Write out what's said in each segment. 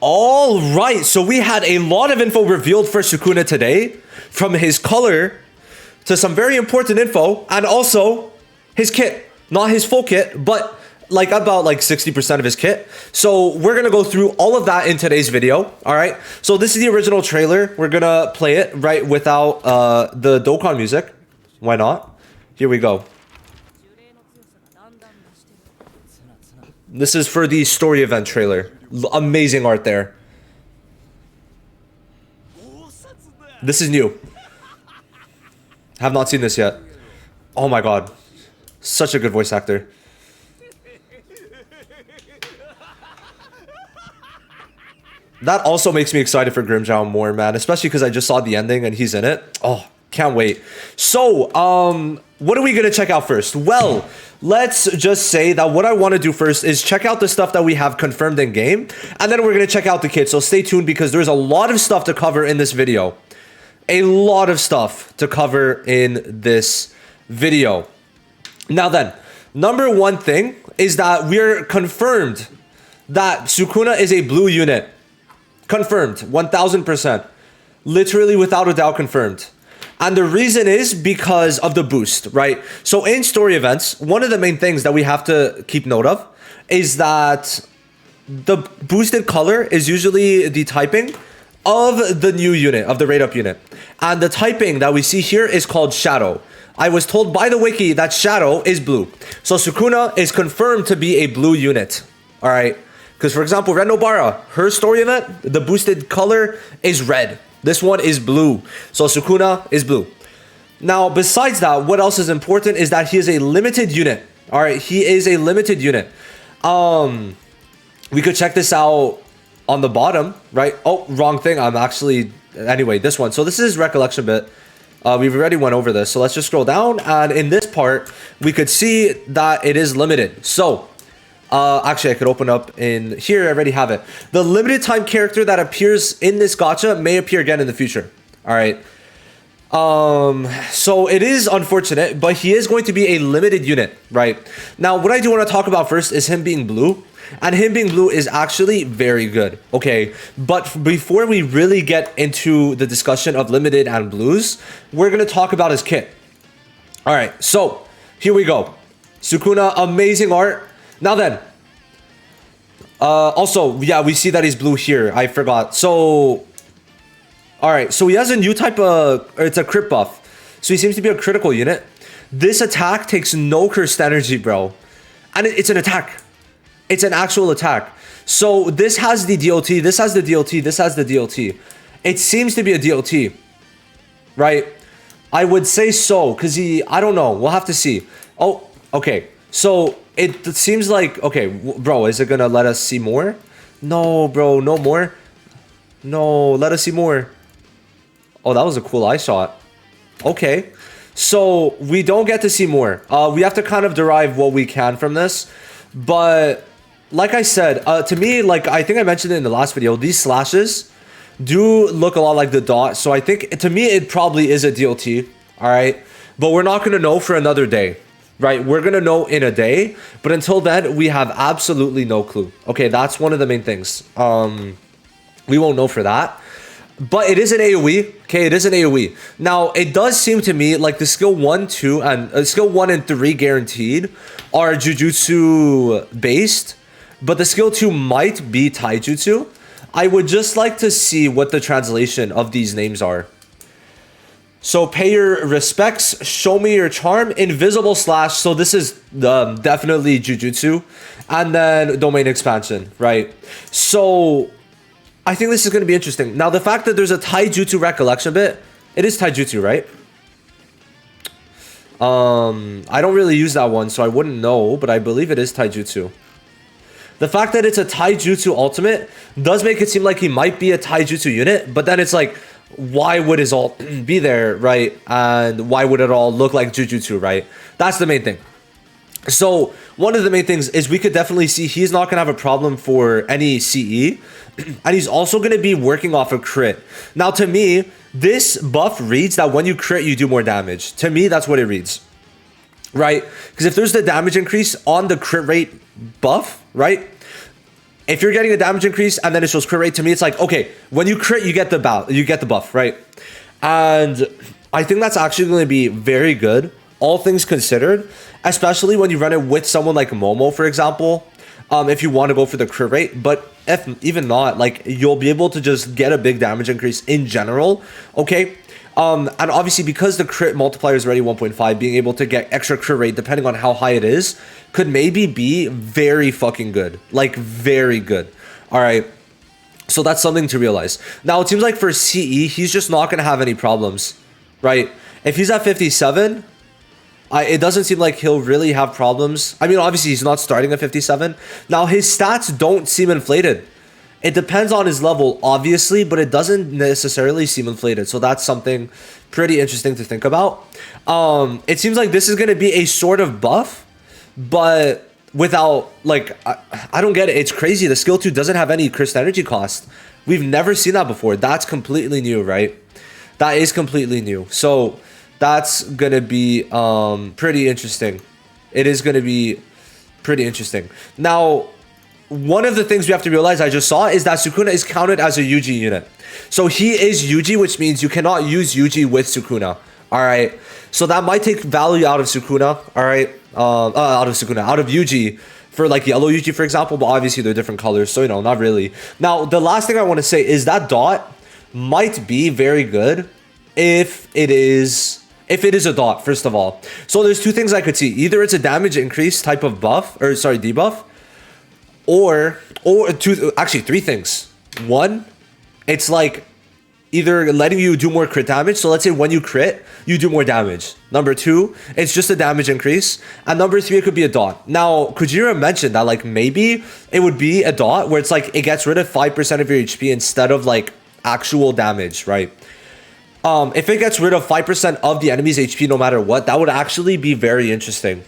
All right, so we had a lot of info revealed for Sukuna today, from his color to some very important info, and also his kit. Not his full kit, but like about like 60% of his kit. So we're gonna go through all of that in today's video. All right, so this is the original trailer. We're gonna play it right without the Dokkan music. Why not? Here we go. This is for the story event trailer. Amazing art there. This is new. Have not seen this yet. Oh my god. Such a good voice actor. That also makes me excited for Grimjow more, man. Especially because I just saw the ending and he's in it. Oh, can't wait. So, what are we gonna check out first? Well, let's just say that what I want to do first is check out the stuff that we have confirmed in game, and then we're gonna check out the kit. So stay tuned because there's a lot of stuff to cover in this video. A lot of stuff to cover in this video. Now then, number one thing is that we're confirmed that Sukuna is a blue unit. Confirmed, 1000%. Literally without a doubt confirmed. And the reason is because of the boost, right? So in story events, one of the main things that we have to keep note of is that the boosted color is usually the typing of the new unit, of the rate up unit. And the typing that we see here is called Shadow. I was told by the wiki that Shadow is blue. So Sukuna is confirmed to be a blue unit, all right? Because for example, Red Nobara, her story event, the boosted color is red. This one is blue. So Sukuna is blue. Now, besides that, what else is important is that he is a limited unit. All right, he is a limited unit. We could check this out on the bottom, right? Oh, wrong thing. I'm actually... Anyway, this one. So this is his recollection bit. We've already went over this. So let's just scroll down. And in this part, we could see that it is limited. So... actually, I could open up in here. I already have it. The limited time character that appears in this gacha may appear again in the future. All right. So it is unfortunate, but he is going to be a limited unit, right? Now, what I do want to talk about first is him being blue. And him being blue is actually very good, okay? But before we really get into the discussion of limited and blues, we're going to talk about his kit. All right, so here we go. Sukuna, amazing art. Now then, also, yeah, we see that he's blue here. I forgot. So, all right. So he has a new type of, it's a crit buff. So he seems to be a critical unit. This attack takes no cursed energy, bro. And it's an attack. It's an actual attack. So this has the DLT. This has the DLT. This has the DLT. It seems to be a DLT, right? I would say so, because I don't know. We'll have to see. Oh, okay. So... It seems like, okay, bro, is it gonna let us see more? No, bro, no more. No, let us see more. Oh, that was a cool eye shot. Okay, so we don't get to see more. We have to kind of derive what we can from this. But like I said, to me, like I think I mentioned it in the last video, these slashes do look a lot like the dot. So I think, to me, it probably is a DLT, all right? But we're not gonna know for another day. Right, we're gonna know in a day, but until then, we have absolutely no clue. Okay, that's one of the main things. We won't know for that, but it is an AoE. Okay, it is an AoE. Now, it does seem to me like the skill 1, 2, and skill 1 and 3 guaranteed are Jujutsu based, but the skill 2 might be Taijutsu. I would just like to see what the translation of these names are. So pay your respects, show me your charm, invisible slash. So this is definitely Jujutsu, and then domain expansion, right? So I think this is going to be interesting. Now, the fact that there's a Taijutsu recollection bit, it is Taijutsu, right? I don't really use that one, so I wouldn't know, but I believe it is Taijutsu. The fact that it's a Taijutsu ultimate does make it seem like he might be a Taijutsu unit, but then it's like, why would his ult be there, right? And why would it all look like Jujutsu, right? That's the main thing. So one of the main things is we could definitely see he's not going to have a problem for any CE. And he's also going to be working off a crit. Now, to me, this buff reads that when you crit, you do more damage. To me, that's what it reads, right? Because if there's the damage increase on the crit rate buff, right? if you're getting a damage increase and then it shows crit rate, to me it's like, okay, when you crit, you get the buff, right? And I think that's actually going to be very good, all things considered, especially when you run it with someone like Momo, for example, if you want to go for the crit rate. But if even not, like, you'll be able to just get a big damage increase in general, okay? And obviously, because the crit multiplier is already 1.5, being able to get extra crit rate, depending on how high it is, could maybe be very fucking good. Like, very good. All right. So that's something to realize. Now, it seems like for CE, he's just not going to have any problems, right? If he's at 57, it doesn't seem like he'll really have problems. I mean, obviously, he's not starting at 57. Now, his stats don't seem inflated. It depends on his level, obviously, but it doesn't necessarily seem inflated. So that's something pretty interesting to think about. It seems like this is going to be a sort of buff, but without, like, I don't get it. It's crazy. The skill 2 doesn't have any crystal energy cost. We've never seen that before. That's completely new, right? That is completely new. So that's going to be pretty interesting. It is going to be pretty interesting. Now, one of the things we have to realize, I just saw, is that Sukuna is counted as a Yuji unit. So he is Yuji, which means you cannot use Yuji with Sukuna. All right. So that might take value out of Sukuna. All right. Out of Yuji for like yellow Yuji, for example. But obviously they're different colors. So, you know, not really. Now, the last thing I want to say is that dot might be very good if it is a dot, first of all. So there's two things I could see. Either it's a damage increase type of buff, or sorry, debuff. Or two, actually three things. One, it's like either letting you do more crit damage. So let's say when you crit, you do more damage. Number two, it's just a damage increase. And number three, it could be a dot. Now, Kujira mentioned that like maybe it would be a dot where it's like it gets rid of 5% of your HP instead of like actual damage, right? If it gets rid of 5% of the enemy's HP no matter what, that would actually be very interesting.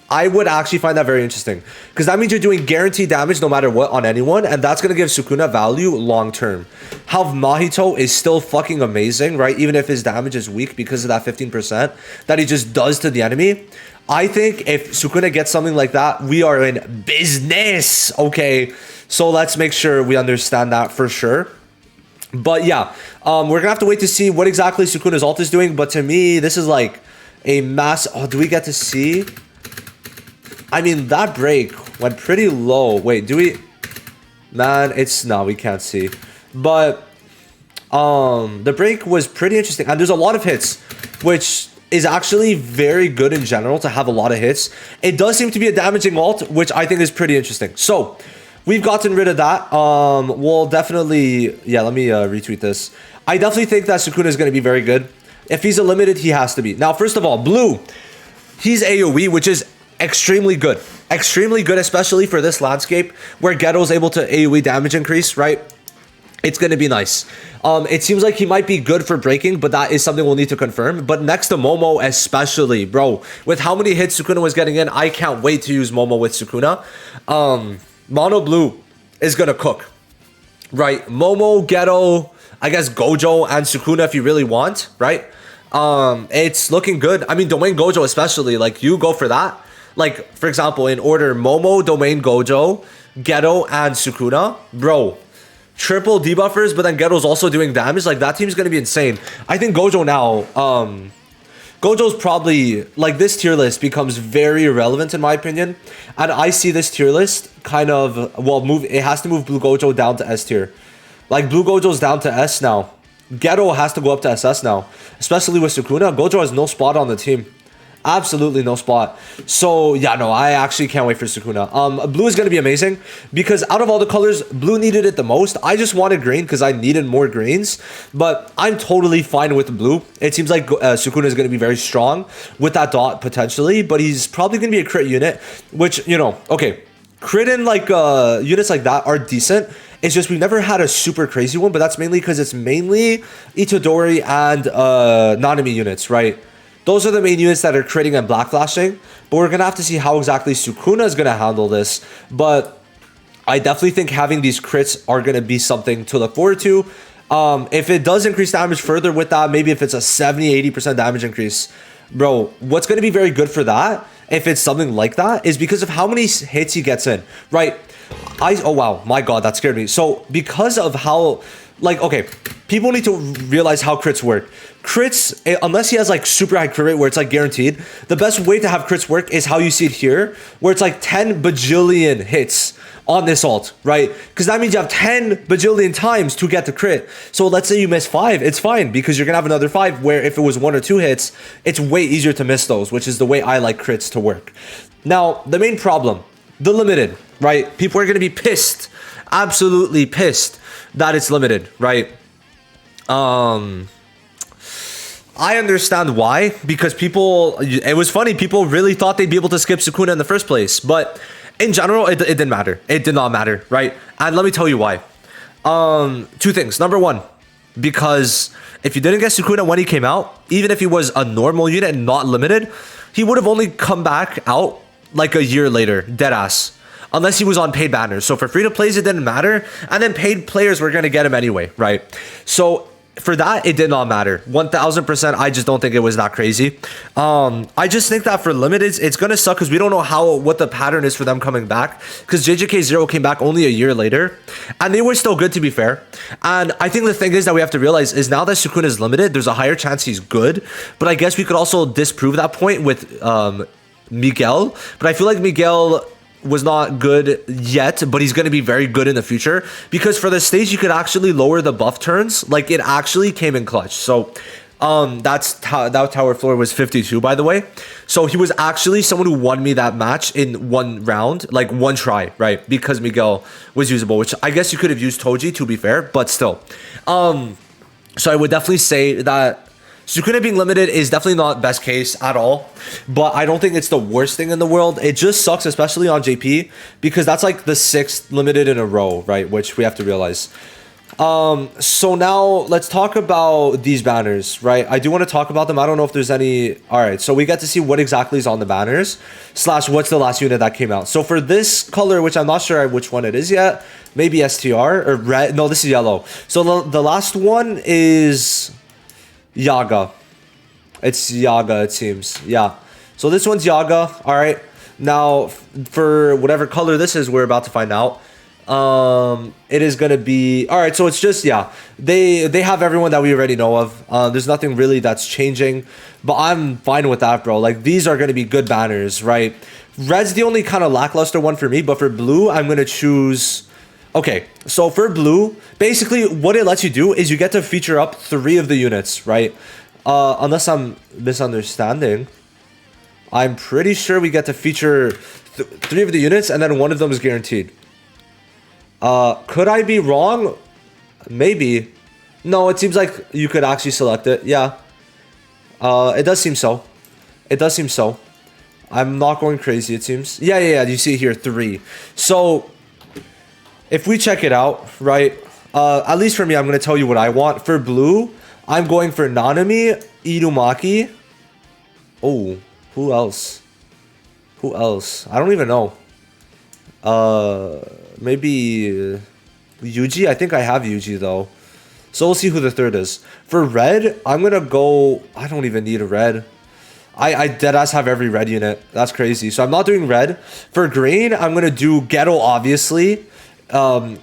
I would actually find that very interesting because that means you're doing guaranteed damage no matter what on anyone, and that's going to give Sukuna value long term. How Mahito is still fucking amazing, right? Even if his damage is weak because of that 15% that he just does to the enemy. I think if Sukuna gets something like that, we are in business, okay? So let's make sure we understand that for sure. But yeah, we're going to have to wait to see what exactly Sukuna's ult is doing, but to me, this is like a mass... Oh, do we get to see... I mean, that break went pretty low. Wait, do we... Man, it's... No, we can't see. But the break was pretty interesting. And there's a lot of hits, which is actually very good in general to have a lot of hits. It does seem to be a damaging ult, which I think is pretty interesting. So, we've gotten rid of that. We'll definitely... Yeah, let me retweet this. I definitely think that Sukuna is going to be very good. If he's a limited, he has to be. Now, first of all, blue. He's AoE, which is... extremely good, especially for this landscape where Ghetto's able to AoE damage increase, right? It's going to be nice. It seems like he might be good for breaking, but that is something we'll need to confirm. But next to Momo especially, bro, with how many hits Sukuna was getting in, I can't wait to use Momo with Sukuna. Mono Blue is going to cook, right? Momo, Ghetto, I guess Gojo and Sukuna if you really want, right? It's looking good. I mean, Domain Gojo especially, like, you go for that. Like, for example, in order, Momo, Domain Gojo, Ghetto, and Sukuna. Bro, triple debuffers, but then Ghetto's also doing damage. Like, that team's going to be insane. I think Gojo now, Gojo's probably, like, this tier list becomes very irrelevant in my opinion. And I see this tier list kind of, well, it has to move Blue Gojo down to S tier. Like, Blue Gojo's down to S now. Ghetto has to go up to SS now. Especially with Sukuna. Gojo has no spot on the team. Absolutely no spot. So, yeah, no, I actually can't wait for Sukuna. Blue is going to be amazing because out of all the colors, blue needed it the most. I just wanted green because I needed more greens, but I'm totally fine with blue. It seems like Sukuna is going to be very strong with that dot potentially, but he's probably going to be a crit unit, which, you know, okay, crit in like units like that are decent. It's just we've never had a super crazy one, but that's mainly because it's mainly Itadori and Nanami units, right? Those are the main units that are critting and black flashing, but we're going to have to see how exactly Sukuna is going to handle this. But I definitely think having these crits are going to be something to look forward to. If it does increase damage further with that, maybe if it's a 70-80% damage increase, bro, what's going to be very good for that, if it's something like that, is because of how many hits he gets in, right? Oh wow, my god, that scared me. So because of how, like, okay, people need to realize how crits work. Crits, unless he has like super high crit rate where it's like guaranteed, the best way to have crits work is how you see it here, where it's like 10 bajillion hits on this ult, right? Because that means you have 10 bajillion times to get the crit. So let's say you miss 5, it's fine because you're gonna have another 5 where if it was 1 or 2 hits, it's way easier to miss those, which is the way I like crits to work. Now, the main problem, the limited, right? People are gonna be pissed, absolutely pissed that it's limited, right? I understand why, because people, it was funny, people really thought they'd be able to skip Sukuna in the first place, but in general, it didn't matter. It did not matter, right? And let me tell you why. Two things. Number one, because if you didn't get Sukuna when he came out, even if he was a normal unit and not limited, he would have only come back out like a year later, deadass. Unless he was on paid banners. So for free-to-plays, it didn't matter. And then paid players were going to get him anyway, right? So for that, it did not matter. 1000%, I just don't think it was that crazy. I just think that for limited, it's going to suck because we don't know what the pattern is for them coming back. Because JJK 0 came back only a year later. And they were still good, to be fair. And I think the thing is that we have to realize is now that Sukuna is limited, there's a higher chance he's good. But I guess we could also disprove that point with Miguel. But I feel like Miguel was not good yet, but he's going to be very good in the future because for the stage you could actually lower the buff turns. Like it actually came in clutch. So that tower floor was 52, by the way. So he was actually someone who won me that match in one round, like one try, right? Because Miguel was usable, which I guess you could have used Toji, to be fair, but still. So I would definitely say that Sukuna being limited is definitely not best case at all, but I don't think it's the worst thing in the world. It just sucks, especially on JP, because that's like the 6th limited in a row, right? Which we have to realize. So now let's talk about these banners, right? I do want to talk about them. I don't know if there's any. All right, so we get to see what exactly is on the banners / what's the last unit that came out. So for this color, which I'm not sure which one it is yet, maybe STR or red. No, this is yellow. So the last one is Yaga. It's Yaga, it seems. Yeah. So this one's Yaga. All right. Now, for whatever color this is, we're about to find out. It is gonna be all right. So it's just, yeah, they have everyone that we already know of. There's nothing really that's changing, but I'm fine with that, bro. Like these are gonna be good banners, right? Red's the only kind of lackluster one for me, but for blue, I'm gonna choose. Okay, so for blue, basically what it lets you do is you get to feature up 3 of the units, right? Unless I'm misunderstanding, I'm pretty sure we get to feature 3 of the units and then one of them is guaranteed. Could I be wrong? Maybe. No, it seems like you could actually select it. Yeah. It does seem so. It does seem so. I'm not going crazy, it seems. Yeah. You see here 3. So if we check it out, right, at least for me, I'm going to tell you what I want. For blue, I'm going for Nanami, Irumaki. Oh, who else? Who else? I don't even know. Maybe Yuji? I think I have Yuji, though. So we'll see who the third is. For red, I'm going to go... I don't even need a red. I deadass have every red unit. That's crazy. So I'm not doing red. For green, I'm going to do Ghetto, obviously. I'm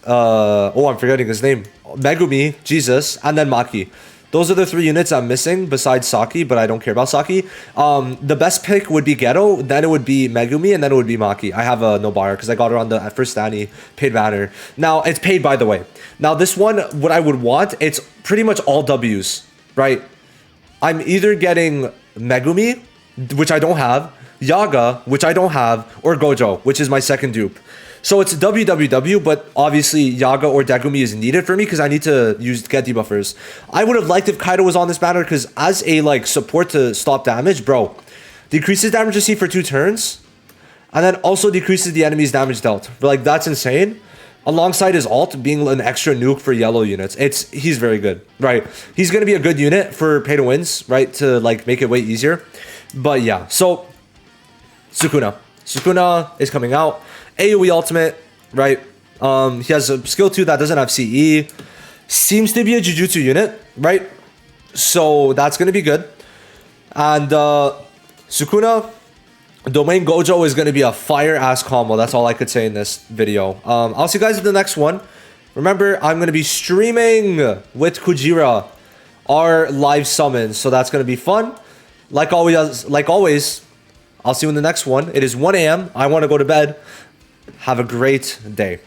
forgetting his name. Megumi, Jesus, and then Maki. Those are the 3 units I'm missing besides Saki, but I don't care about Saki. The best pick would be Ghetto, then it would be Megumi, and then it would be Maki. I have a Nobara because I got her on the first Danny paid banner. Now, it's paid, by the way. Now, this one, what I would want, it's pretty much all W's, right? I'm either getting Megumi, which I don't have, Yaga, which I don't have, or Gojo, which is my second dupe. So it's WWW, but obviously Yaga or Dagumi is needed for me because I need to get debuffers. I would have liked if Kaido was on this banner because as a like support to stop damage, bro, decreases damage received for 2 turns, and then also decreases the enemy's damage dealt. But like that's insane. Alongside his ult being an extra nuke for yellow units, he's very good, right? He's gonna be a good unit for pay to wins, right? To like make it way easier. But yeah, so Sukuna is coming out. AoE ultimate, right? He has a skill 2 that doesn't have CE. Seems to be a Jujutsu unit, right? So that's going to be good. And Sukuna, Domain Gojo is going to be a fire-ass combo. That's all I could say in this video. I'll see you guys in the next one. Remember, I'm going to be streaming with Kujira our live summons, so that's going to be fun. Like always, I'll see you in the next one. It is 1 a.m. I want to go to bed. Have a great day.